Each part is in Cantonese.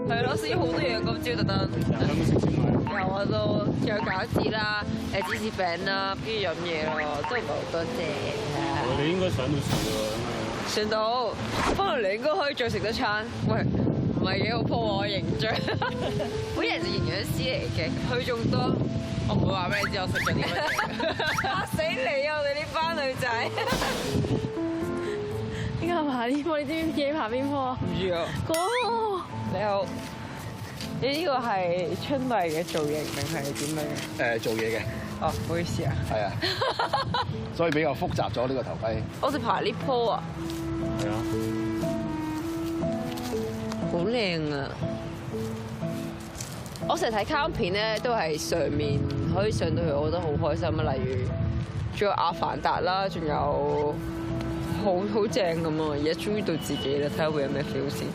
係咯，食咗好多嘢今朝特登。有冇食先買？有啊都，仲有餃子啦，芝士餅啦，跟住飲嘢咯，都唔係好多謝。你應該上到船喎。上到，可能你應該可以再食多餐。喂，唔係幾好破我形象。本人係營養師嚟嘅，佢仲多，我唔會話俾你知我食咗啲乜嘢。嚇死你啊！我哋呢班女仔。邊個爬邊棵？你知唔知自己爬邊棵啊？唔知啊。嗰個你好，你呢個係春麗嘅造型定係點樣嘅？做嘢嘅。哦，唔好意思啊。係啊。所以比較複雜咗呢個頭盔。我哋爬呢棵啊。係啊。好靚啊！我成日睇卡通片咧，都係上面可以上到去，我覺得好開心啊！例如仲有阿凡達啦，仲有好正咁啊！而家終於到自己啦，睇下會有咩 feel 先。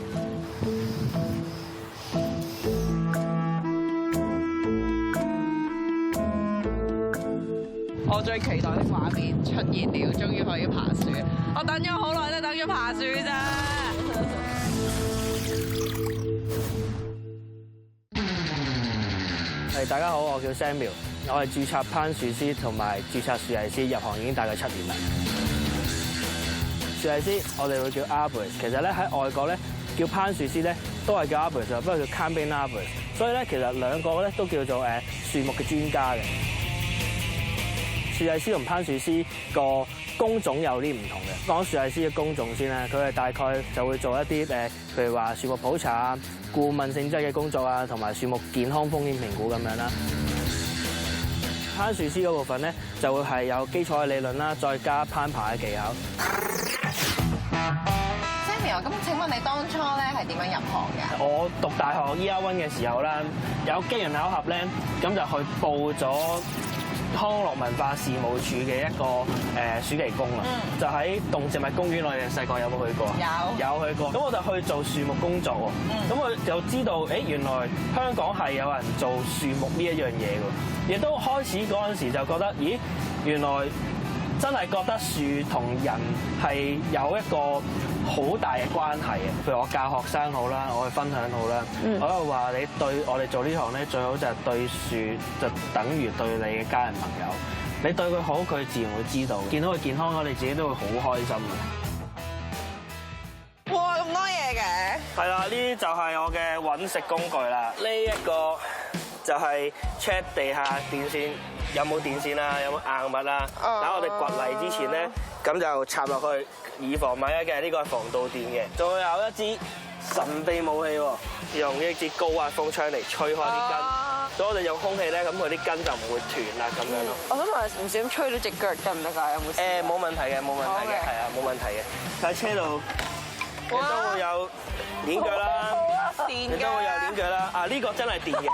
我最期待的畫面出現了，終於可以爬樹。我等咗好耐，都等咗爬樹咋。大家好，我叫 Samuel， 我係註冊攀樹師同埋註冊樹藝師，入行已經大概7年啦。樹藝師我哋會叫 arborist， 其實咧喺外國咧叫攀樹師咧都係叫 arborist， 不過叫 climbing arborist， 所以咧其實兩個咧都叫做樹木嘅專家嘅。樹藝師同攀樹師個工種有啲唔同嘅。講樹藝師嘅工種先啦，佢係大概就會做一啲譬如話樹木普查啊、顧問性質嘅工作啊，同埋樹木健康風險評估咁樣啦。攀樹師嗰部分咧，就會係有基礎嘅理論啦，再加攀爬嘅技巧。Samuel， 咁請問你當初咧係點樣入行嘅？我讀大學 Year 1嘅時候啦，有機緣巧合咧，咁就去報咗康樂文化事務處嘅一個暑期工啦，就喺動植物公園。我哋細個有冇去過？有去過。咁我就去做樹木工作喎。咁我就知道，原來香港係有人做樹木呢一樣嘢㗎。亦都開始嗰陣時就覺得，咦，原來真係覺得樹同人係有一個好大嘅關係嘅。譬如我教學生好啦，我去分享好啦，我都話你對我哋做呢行咧，最好就係對樹就等於對你嘅家人朋友。你對佢好，佢自然會知道。見到佢健康，我哋自己都會好開心嘅。哇，咁多嘢嘅！係啦，呢啲就係我嘅揾食工具啦。呢一個就係 check 地下電線有冇電線啊，有冇硬物啊。等我哋掘泥之前咧，咁就插落去，以防萬一嘅。呢個係防盜電嘅。仲有一支神秘武器喎，用一支高壓風槍嚟吹開啲根。所以我哋用空氣咧，咁佢啲根就唔會斷啦咁樣咯。我想問，唔小心吹到隻腳得唔得㗎？有冇？冇問題嘅，冇問題嘅，係啊，冇問題嘅。喺車度亦都會有鏈腳啦，亦都會有鏈腳啦。啊，呢個真係電嘅。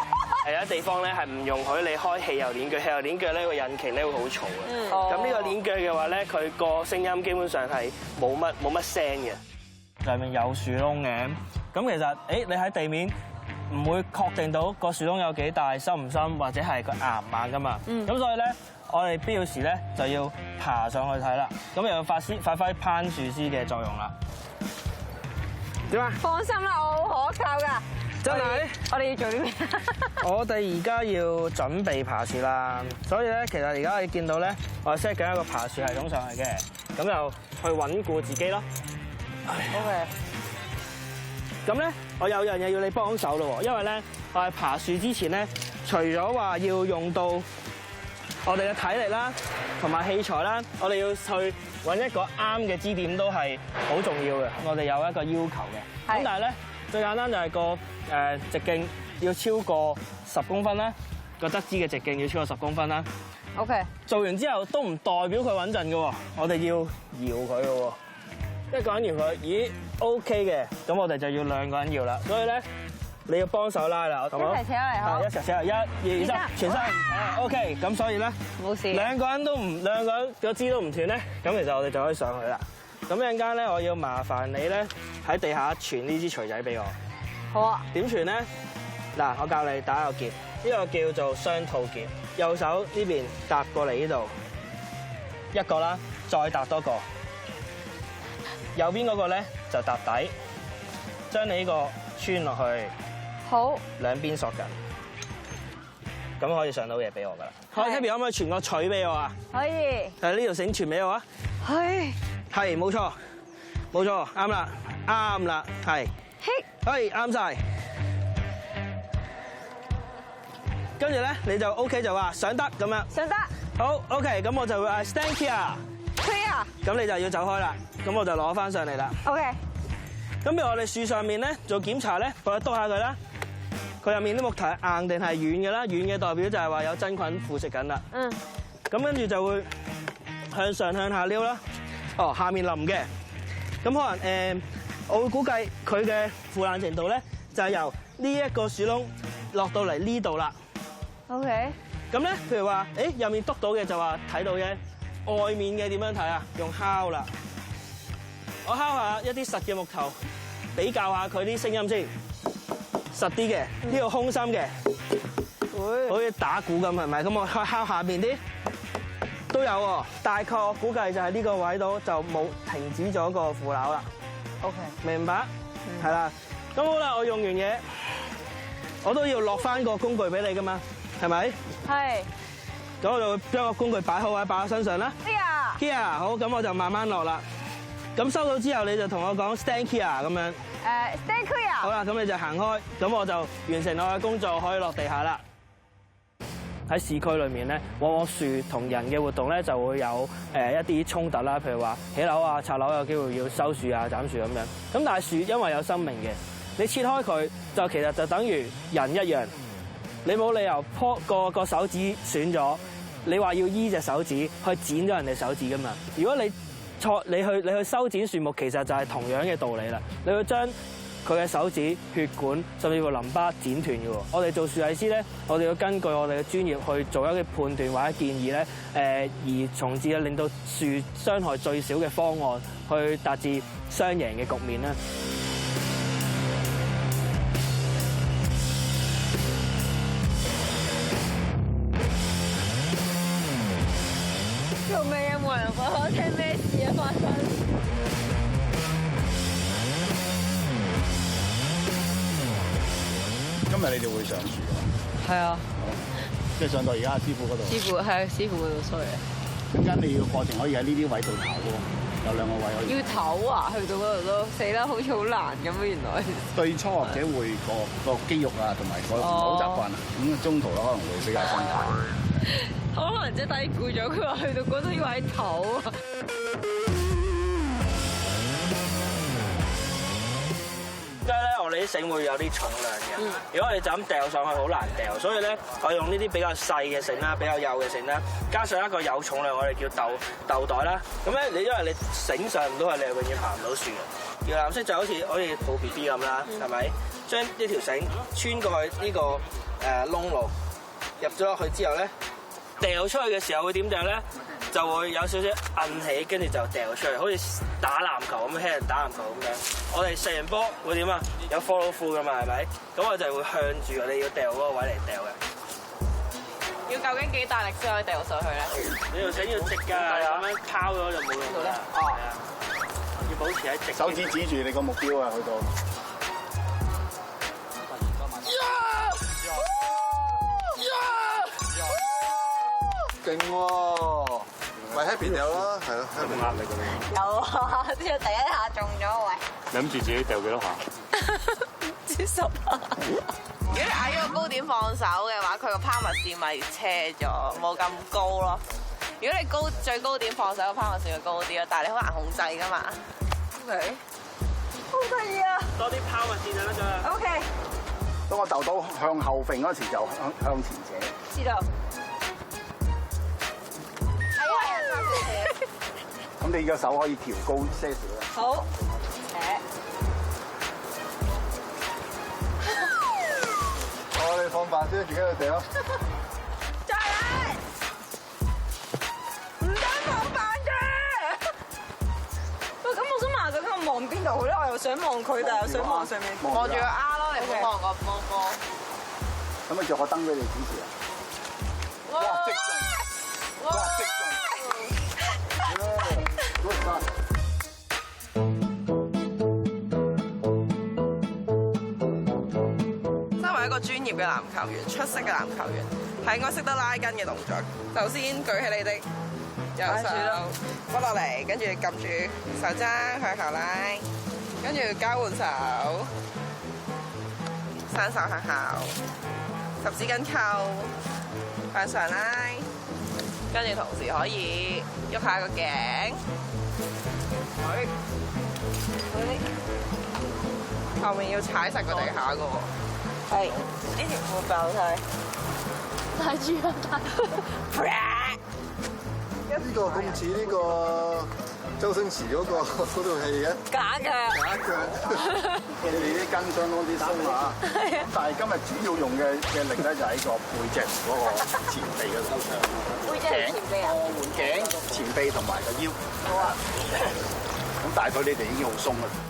係有啲地方咧係唔容許你開汽油鏈腳，汽油鏈腳咧個引擎咧會好嘈嘅。咁呢個鏈腳嘅話咧，佢個聲音基本上係冇乜聲嘅。上面有樹窿嘅，咁其實你喺地面唔會確定到個樹窿有幾大、深唔深，或者係佢硬唔硬噶嘛。咁所以咧，我哋必要時咧就要爬上去睇啦。咁又要發揮攀樹師嘅作用啦。點啊？放心啦，我好可靠㗎。真係？我哋要做啲咩？我哋而家要準備爬樹啦，所以咧，其實而家你見到咧，我 set 緊一個爬樹系統上去嘅，咁就去穩固自己咯。OK。咁咧，我有樣嘢要你幫手咯，因為咧，我係爬樹之前咧，除咗話要用到我哋嘅體力啦，同埋器材啦，我哋要去揾一個啱嘅支點都係好重要嘅。我哋有一個要求嘅。咁但係咧，最簡單就係個直徑要超過10公分啦，個側枝嘅直徑要超過10公分啦。OK。做完之後都唔代表佢穩陣嘅喎，我哋要搖佢嘅喎。一個人搖佢，咦 OK 嘅，咁我哋就要2個人搖啦。所以咧，你要幫手拉啦，好唔好？一齊扯落嚟好。一齊扯落，1、2、3，全身。OK，咁所以咧，冇事。兩個人個枝都唔斷咧，咁其實我哋就可以上去啦。咁一陣間咧，我要麻煩你咧喺地下傳呢支錘仔俾我。好啊。點傳咧？嗱，我教你打個結，呢個叫做雙套結。右手呢邊搭過嚟呢度一個啦，再搭多個。右邊嗰個咧就搭底，將你呢個穿落去，好，兩邊索緊，咁可以上到嘢俾我噶啦。可以 Happy 可唔可以傳個錘俾我啊？可以，係呢條繩傳俾我啊！係冇錯，冇錯，啱啦，啱啦，係，係啱晒。跟住咧，你就 OK 就話上得咁樣。上得。好 OK，咁我就會嗌 stand clear。clear。咁你就要走開啦。咁我就攞翻上嚟啦。OK。咁譬如我哋樹上面咧做檢查咧，我哋篤下佢啦。佢入面啲木頭係硬定係軟嘅啦？軟嘅代表就係話有真菌腐蝕緊啦。嗯。咁跟住就會向上向下撩啦。哦，下面腍嘅。咁可能我會估計佢嘅腐爛程度咧，就係由呢一個樹窿落到嚟呢度啦。OK。咁咧，譬如話，入面篤到嘅就話睇到嘅，外面嘅點樣睇啊？用敲啦，我敲下一啲實嘅木頭，比較下佢啲聲音先，實啲嘅，呢個空心嘅，好似打鼓咁係咪？咁我敲下邊啲都有喎，大概我估計就係呢個位度就冇停止咗個腐朽啦。OK， 明白？係啦，咁好啦，我用完嘢，我都要落翻個工具俾你噶嘛。係咪？係。咁我就將個工具擺好喺擺喺身上啦。Kia，好，咁我就慢慢落啦。咁收到之後，你就同我講 stand Kia 咁樣。stand Kia。好啦，咁你就行開，咁我就完成我嘅工作，可以落地下啦。喺市區裏面咧，往往樹同人嘅活動咧就會有一啲衝突啦，譬如話起樓啊、拆樓有機會要收樹啊、斬樹咁樣。咁但係樹因為有生命嘅，你切開佢就其實就等於人一樣。你冇理由個手指損咗，你話要醫隻手指去剪咗人哋手指噶嘛？如果你去修剪樹木，其實就係同樣嘅道理啦。你要將佢嘅手指、血管甚至乎淋巴剪斷嘅喎。我哋做樹藝師咧，我哋要根據我哋嘅專業去做一啲判斷或者建議咧，而從而令到樹傷害最少嘅方案，去達至雙贏嘅局面啦。做咩有冇人話我聽咩事啊發生？今日你哋會上樹啊？係啊。即係上到而家師傅嗰度。師傅係師傅嗰度，sorry。陣間你要過程可以喺呢啲位度唞喎，有兩個位可以。要唞啊！去到嗰度都死啦，好似好難咁啊！原來。對初學者會個肌肉啊，同埋個唔好習慣啊，咁中途咧可能會比較辛苦。可能真係低估咗，佢話去到嗰度要喺頭啊！而家咧，我哋啲繩會有啲重量嘅。如果我哋就咁掉上去，好難掉，所以咧，我用呢啲比較細嘅繩啦，比較幼嘅繩啦，加上一個有重量，我哋叫豆袋啦。咁咧，因為你繩上唔到去，你係永遠爬唔到樹嘅。搖籃式就好似抱 BB 咁啦，係咪？將呢條繩穿過去呢個窿路，入咗落去之後咧，掉出去嘅時候會點掉咧？就會有少少韌起，跟住就掉出嚟，好似打籃球咁，聽人打籃球咁樣。我哋射完波會點啊？有 follow through 噶嘛，係咪？咁我就會向住我哋要掉嗰個位嚟掉嘅。要究竟幾大力先可以掉上去咧？你條繩要直㗎，咁樣拋咗就冇用㗎啦。哦，係啊，要保持喺直。手指指住你個目標啊，去到。勁喎！喂 Happy 有啦，係咯，有冇壓力㗎你？有啊，呢個第一下中咗喂。諗住自己掉幾多下？唔知10下。如果你喺個高點放手嘅話，佢個拋物線咪斜咗，冇咁高咯。如果你最高點放手，個拋物線會高啲咯，但係你好難控制㗎嘛。OK， 好得意啊！多啲拋物線就得㗎啦。OK。當我豆到向後揈嗰時就向前扯。知道。咁你個手可以調高些少啦。好，我哋放飯先，自己去掉。再嚟，唔得放飯嘅。喂，咁我想問下究竟我望邊度好咧？我又想望佢，但係又想望上面。望住個 R 咯，你唔好望個波波。咁咪着個燈俾你指示啊！哇！即中！哇！即中！收係一個專業嘅籃球員，出色嘅籃球員，係應該識得拉筋嘅動作。首先舉起你的右手，屈落嚟，跟住撳住手踭向後拉，跟住交換手，雙手向後，十指緊扣向上拉，跟住同時可以喐下個頸，後面要踩實個地下噶喎。係呢條褲夠晒。戴住啊！呢個咁似呢個周星馳嗰套戲嘅，假嘅。假腳，你哋啲筋相當之鬆啊！但係今日主要用嘅力咧就喺個背脊嗰個前臂嘅收長，背脊前臂啊？頸、前臂同埋個腰。好啊。咁大腿你哋已經好鬆啦。